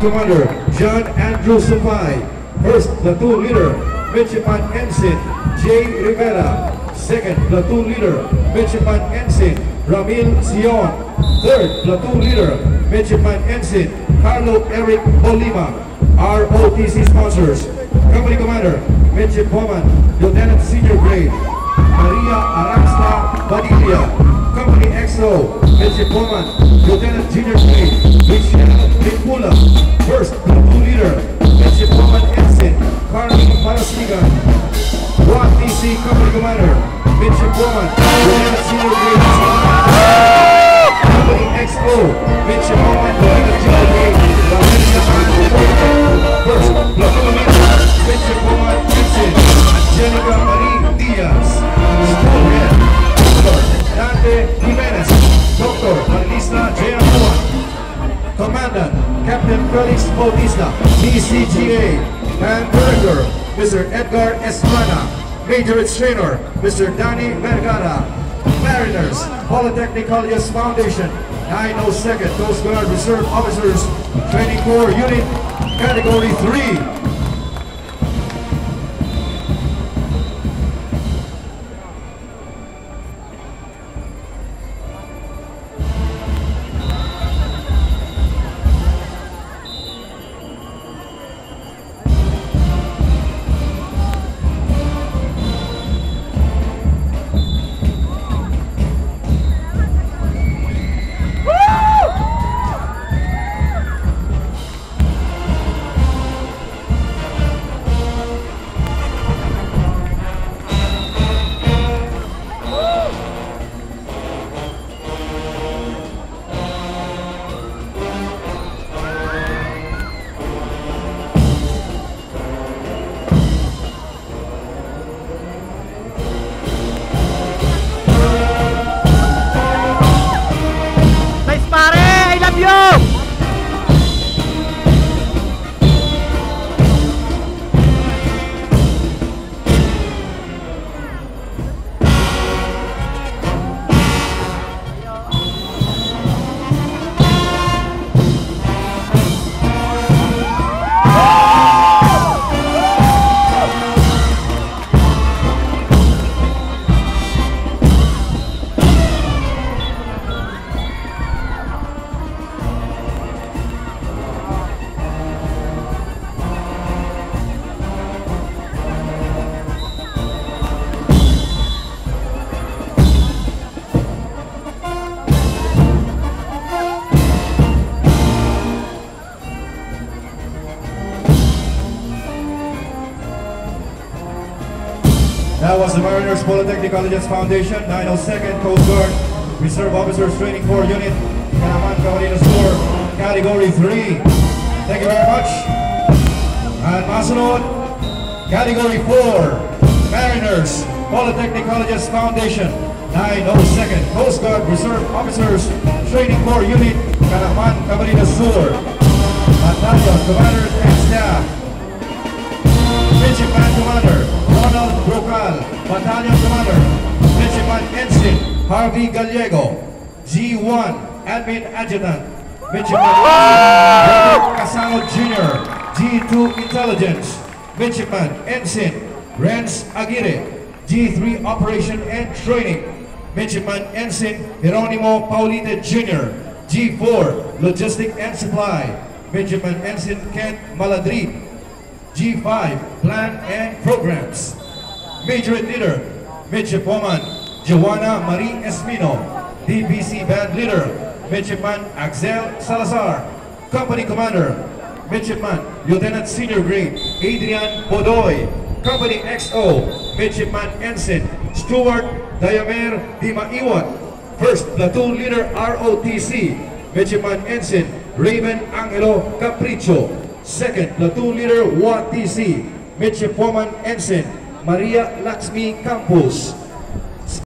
Commander John Andrew Supay. First Platoon Leader, Midshipman Ensign J. Rivera. Second Platoon Leader, Midshipman Ensign Ramil Sion. Third Platoon Leader, Midshipman Ensign Carlo Eric Bolima. ROTC sponsors: Company Commander Midshipwoman Lieutenant Senior Grade Maria Araxta Badilla. Company XO Midshipwoman Lieutenant Junior Grade Michelle Limpula. First Platoon Leader, Midshipwoman Ensign Carly Marasigan. ROTC Company Commander Midshipwoman Lieutenant Senior Grade Company XO Midshipwoman Lieutenant Junior Grade First Platoon Leader Midshipwoman Ensign Angelica Marie Diaz. School Head Dr. Dante Jimenez. Dr. Marlisa Jayakuan. Commandant Captain Felix Bautista, DCGA. And Director Mr. Edgar Estrada. Major Trainer Mr. Danny Vergara. Mariners Polytechnic Colleges Foundation. 902nd Coast Guard Reserve Officers Training Corps Unit Category 3. That was the Mariners Polytechnic Colleges Foundation, 902nd Coast Guard Reserve Officers Training Corps Unit, Canaman Camarines Corps, Category 3. Thank you very much. And masunod, Category 4, Mariners Polytechnic Colleges Foundation, 902nd Coast Guard Reserve Officers Training Corps Unit, Canaman Camarines Sur. Battalion Commanders and Staff. Midshipman Commander Ronald Brocal. Battalion Commander Midshipman Ensign Harvey Gallego. G1 Admin Adjutant Midshipman Robert Casano Jr. G2 Intelligence Midshipman Ensign Renz Aguirre. G3 Operation and Training Midshipman Ensign Geronimo Paulite Jr. G4 Logistic and Supply Midshipman Ensign Kent Maladrid. G5 Plan and Programs. Major Leader Midshipwoman Joanna Marie Espino. DPC Band Leader Midshipman Axel Salazar. Company Commander Midshipman Lieutenant Senior Grade Adrian Bodoy. Company XO Midshipman Ensign Stuart Diamer Dimaiwan. First Platoon Leader ROTC Midshipman Ensign Raven Angelo Capricho. Second Platoon Leader WATC Midshipwoman Ensign Maria Laxmi Campos.